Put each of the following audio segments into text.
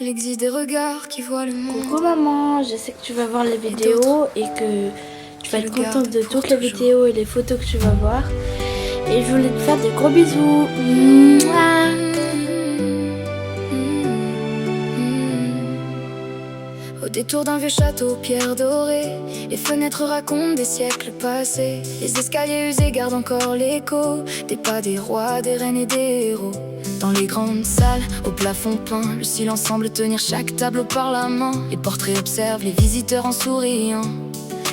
Il existe des regards qui voient le monde. Coucou maman, je sais que tu vas voir les vidéos et que tu vas être contente de toutes les vidéos et les photos que tu vas voir. Et je voulais te faire des gros bisous. Mouah. Au détour d'un vieux château, pierre dorée, les fenêtres racontent des siècles passés. Les escaliers usés gardent encore l'écho des pas des rois, des reines et des héros. Dans les grandes salles, au plafond peint, le silence semble tenir chaque tableau par la main. Les portraits observent les visiteurs en souriant,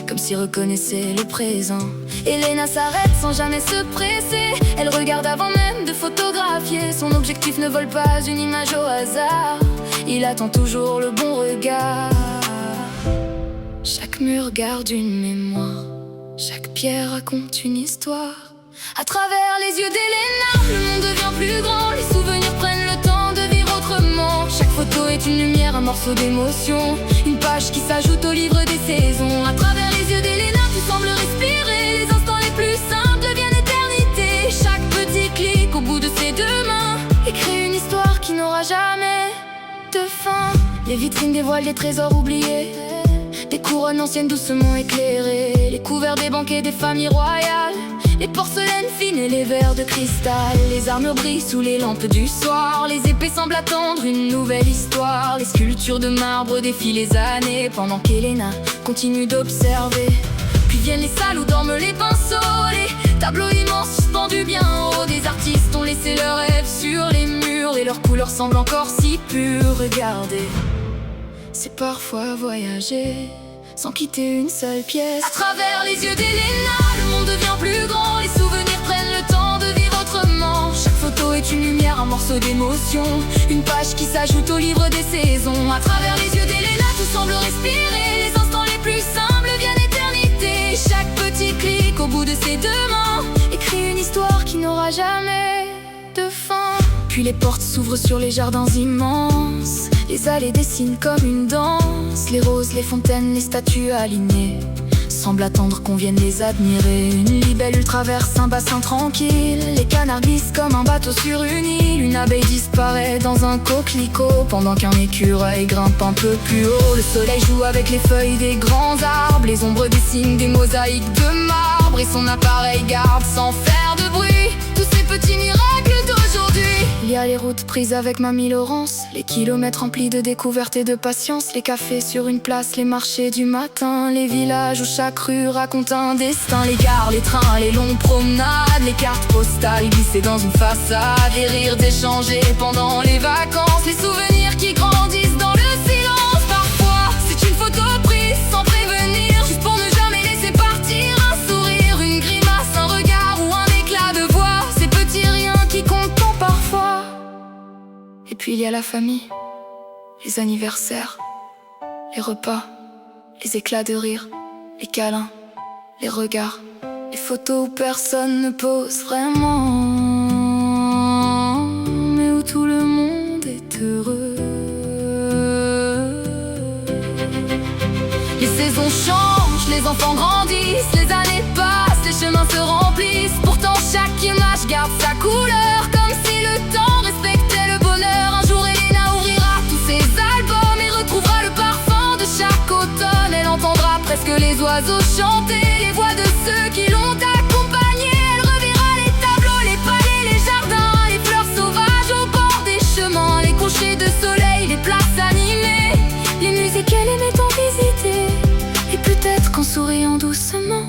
comme s'ils reconnaissaient le présent. Elena s'arrête sans jamais se presser. Elle regarde avant même de photographier. Son objectif ne vole pas une image au hasard. Il attend toujours le bon regard. Chaque mur garde une mémoire, chaque pierre raconte une histoire. À travers les yeux d'Elena, le monde devient plus grand. Les souvenirs prennent le temps de vivre autrement. Chaque photo est une lumière, un morceau d'émotion, une page qui s'ajoute au livre des saisons. À travers les yeux d'Elena, tu sembles respirer. Les instants les plus simples deviennent éternité. Chaque petit clic au bout de ses deux mains écrit une histoire qui n'aura jamais de fin. Les vitrines dévoilent des trésors oubliés, des couronnes anciennes doucement éclairées, les couverts des banquets des familles royales, les porcelaines fines et les verres de cristal. Les armures brillent sous les lampes du soir, les épées semblent attendre une nouvelle histoire. Les sculptures de marbre défient les années, pendant qu'Elena continue d'observer. Puis viennent les salles où dorment les pinceaux, les tableaux immenses suspendus bien haut. Des artistes ont laissé leurs rêves sur les murs, et leurs couleurs semblent encore si pures. Regardez, c'est parfois voyager sans quitter une seule pièce. À travers les yeux d'Elena, le monde devient plus grand. Les souvenirs prennent le temps de vivre autrement. Chaque photo est une lumière, un morceau d'émotion, une page qui s'ajoute au livre des saisons. À travers les yeux d'Elena, tout semble respirer. Les instants les plus simples deviennent éternité. Chaque petit clic au bout de ses deux mains écrit une histoire qui n'aura jamais de fin. Puis les portes s'ouvrent sur les jardins immenses, les allées dessinent comme une danse. Les roses, les fontaines, les statues alignées semblent attendre qu'on vienne les admirer. Une libellule traverse un bassin tranquille, les canards glissent comme un bateau sur une île. Une abeille disparaît dans un coquelicot, pendant qu'un écureuil grimpe un peu plus haut. Le soleil joue avec les feuilles des grands arbres, les ombres dessinent des mosaïques de marbre, et son appareil garde sans faire de bruit tous ces petits miracles d'aujourd'hui. Il y a les routes prises avec Mamie Laurence, les kilomètres remplis de découvertes et de patience, les cafés sur une place, les marchés du matin, les villages où chaque rue raconte un destin. Les gares, les trains, les longues promenades, les cartes postales glissées dans une façade, les rires échangés pendant les vacances, les souvenirs qui grandissent dans le silence. Parfois, c'est une photo prise sans prévenir, juste pour ne jamais laisser partir un sourire, une grimace, un regard ou un éclat de voix. Ces petits riens qui comptent tant parfois. Et puis il y a la famille, les anniversaires, les repas, les éclats de rire, les câlins, les regards, les photos où personne ne pose vraiment, mais où tout le monde est heureux. Les saisons changent, les enfants grandissent, les années passent, les chemins se remplissent. Pourtant chaque image garde sa couleur, comme si le temps respectait le bonheur. Un jour Elena ouvrira tous ses albums et retrouvera le parfum de chaque automne. Elle entendra presque les oiseaux chanter, les voix de ceux qui l'ont accompagnée. Elle reverra les tableaux, les palais, les jardins, les fleurs sauvages au bord des chemins, les couchers de soleil, les places animées, les musées qu'elle aimait tant visiter. Et peut-être qu'en souriant doucement,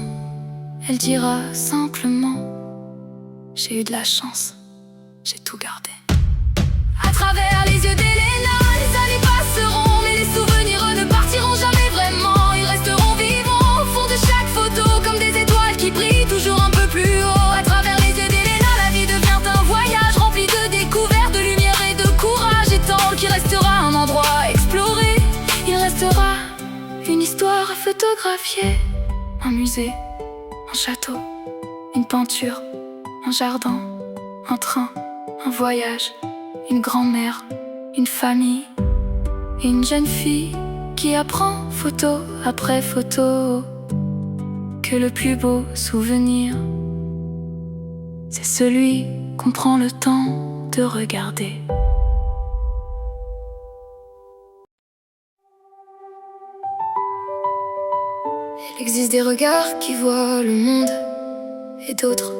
elle dira simplement: j'ai eu de la chance, j'ai tout gardé. À travers les yeux d'Elena, les années passeront, mais les souvenirs ne partiront jamais vraiment. Ils resteront vivants au fond de chaque photo, comme des étoiles qui brillent toujours un peu plus haut. À travers les yeux d'Elena, la vie devient un voyage rempli de découvertes, de lumière et de courage. Et tant qu'il restera un endroit à explorer, il restera une histoire à photographier. Un musée, un château, une peinture, un jardin, un train, un voyage, une grand-mère, une famille et une jeune fille qui apprend photo après photo que le plus beau souvenir, c'est celui qu'on prend le temps de regarder. Il existe des regards qui voient le monde et d'autres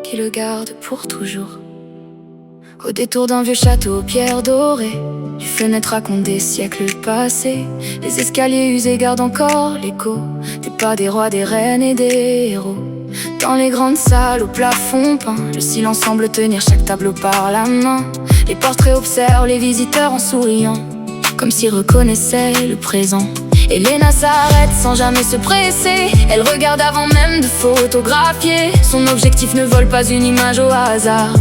qui le gardent pour toujours. Au détour d'un vieux château, pierre dorée, les fenêtres racontent des siècles passés. Les escaliers usés gardent encore l'écho des pas des rois, des reines et des héros. Dans les grandes salles au plafond peint, le silence semble tenir chaque tableau par la main. Les portraits observent les visiteurs en souriant, comme s'ils reconnaissaient le présent. Elena s'arrête sans jamais se presser. Elle regarde avant même de photographier. Son objectif ne vole pas une image au hasard.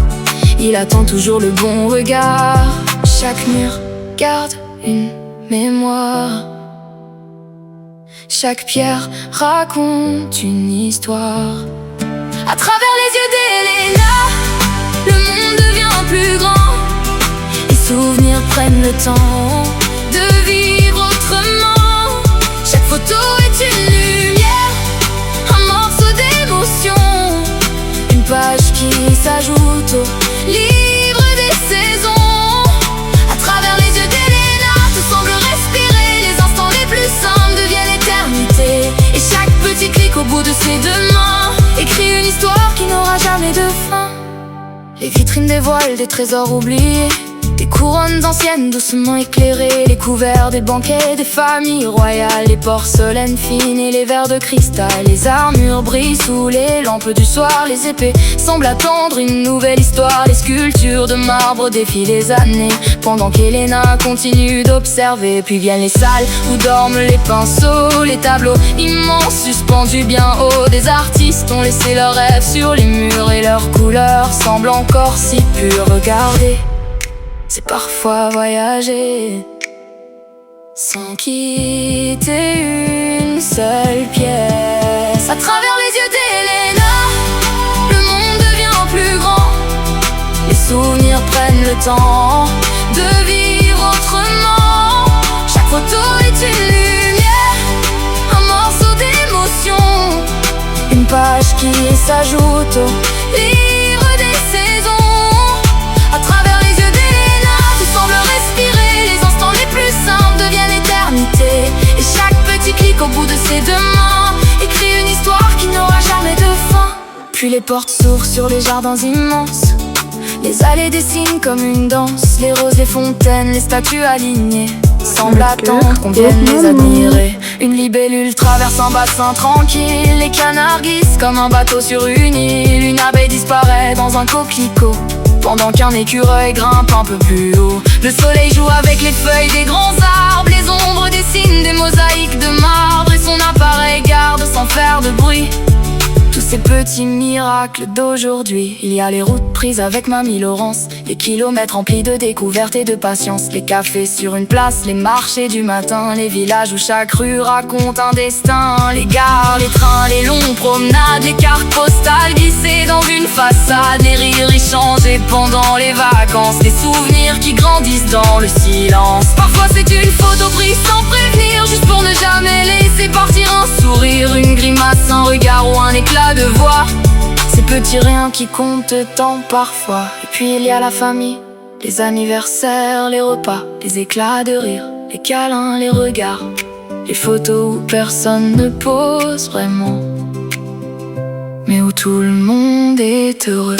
Il attend toujours le bon regard. Chaque mur garde une mémoire. Chaque pierre raconte une histoire. À travers les yeux d'Elena, le monde devient plus grand. Les souvenirs prennent le temps de vivre autrement. Chaque photo est une lumière, un morceau d'émotion, une page qui s'ajoute au livre des saisons. À travers les yeux d'Elena, tout semble respirer. Les instants les plus simples deviennent l'éternité. Et chaque petit clic au bout de ses deux mains écrit une histoire qui n'aura jamais de fin. Les vitrines dévoilent des trésors oubliés, des couronnes anciennes doucement éclairées, les couverts des banquets des familles royales, les porcelaines fines et les verres de cristal. Les armures brillent sous les lampes du soir, les épées semblent attendre une nouvelle histoire. Les sculptures de marbre défient les années, pendant qu'Elena continue d'observer. Puis viennent les salles où dorment les pinceaux, les tableaux immenses suspendus bien haut. Des artistes ont laissé leurs rêves sur les murs et leurs couleurs semblent encore si pures. Regardez, c'est parfois voyager sans quitter une seule pièce. À travers les yeux d'Elena, le monde devient plus grand. Les souvenirs prennent le temps de vivre autrement. Chaque photo est une lumière, un morceau d'émotion, une page qui s'ajoute au livre des saisons. À travers les yeux d'Elena, tout semble respirer. Les instants les plus simples deviennent l'éternité. Et chaque petit clic au bout de ses deux mains écrit une histoire qui n'aura jamais de fin. Puis les portes s'ouvrent sur les jardins immenses. Les allées dessinent comme une danse. Les roses, les fontaines, les statues alignées semblent attendre qu'on vienne les admirer. Une libellule traverse un bassin tranquille. Les canards glissent comme un bateau sur une île. Une abeille disparaît dans un coquelicot, pendant qu'un écureuil grimpe un peu plus haut. Le soleil joue avec les feuilles des grands arbres. Les ombres dessinent des mosaïques de marbre. Et son appareil garde sans faire de bruit tous ces petits miracles d'aujourd'hui. Il y a les routes prises avec Mamie Laurence, les kilomètres remplis de découvertes et de patience, les cafés sur une place, les marchés du matin, les villages où chaque rue raconte un destin, les gares, les trains, les longues promenades, les cartes postales glissées dans une façade, les rires échangés pendant les vacances, les souvenirs qui grandissent dans le silence. Parfois c'est une photo prise sans prévenir, juste pour ne jamais laisser partir un sourire, une grimace, un regard ou un éclat de voix. Ces petits riens qui comptent tant parfois. Et puis il y a la famille, les anniversaires, les repas, les éclats de rire, les câlins, les regards, les photos où personne ne pose vraiment, mais où tout le monde est heureux.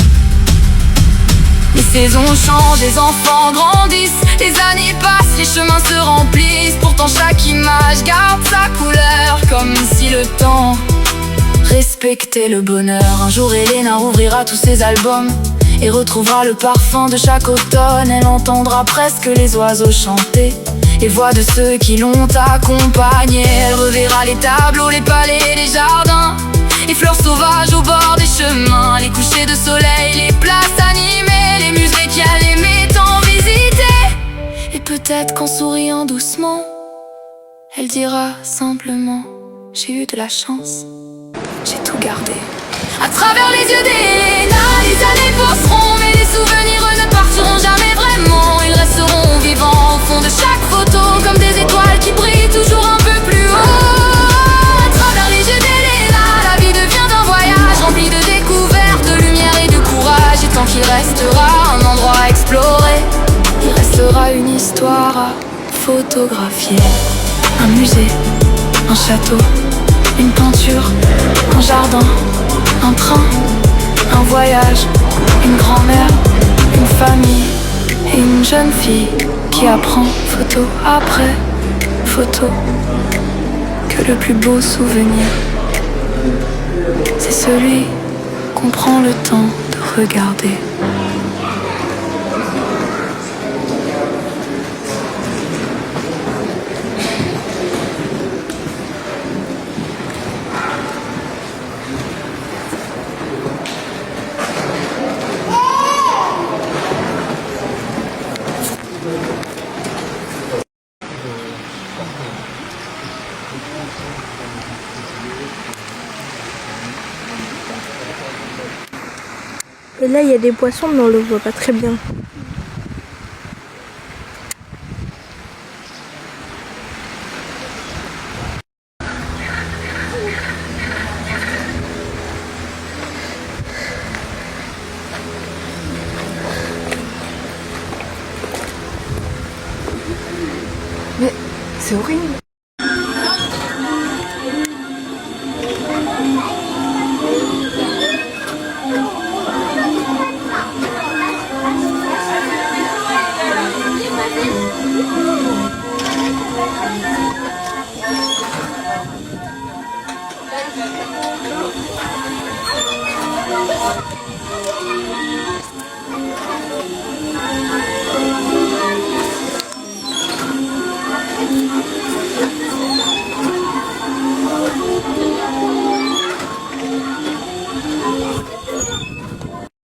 Les saisons changent, les enfants grandissent, les années passent, les chemins se remplissent. Pourtant chaque image garde sa couleur, comme si le temps respectait le bonheur. Un jour Elena ouvrira tous ses albums et retrouvera le parfum de chaque automne. Elle entendra presque les oiseaux chanter, les voix de ceux qui l'ont accompagnée. Elle reverra les tableaux, les palais, les jardins, les fleurs sauvages au bord des chemins, les couchers de soleil, les places animées, les musées qu'elle aimait tant visiter. Et peut-être qu'en souriant doucement, elle dira simplement: j'ai eu de la chance, j'ai tout gardé. À travers les yeux d'Elena, les années passeront, mais les souvenirs ne partiront jamais vraiment. Ils resteront vivants au fond de chaque photo, comme des étoiles qui brillent toujours un peu plus haut. À travers les yeux d'Elena, la vie devient un voyage rempli de découvertes, de lumière et de courage. Et tant qu'il restera un endroit à explorer, il restera une histoire à photographier. Un musée, un château, une peinture, un jardin, un train, un voyage, une grand-mère, une famille et une jeune fille qui apprend photo après photo que le plus beau souvenir, c'est celui qu'on prend le temps de regarder. Et là, il y a des poissons, mais on le voit pas très bien. Mais c'est horrible.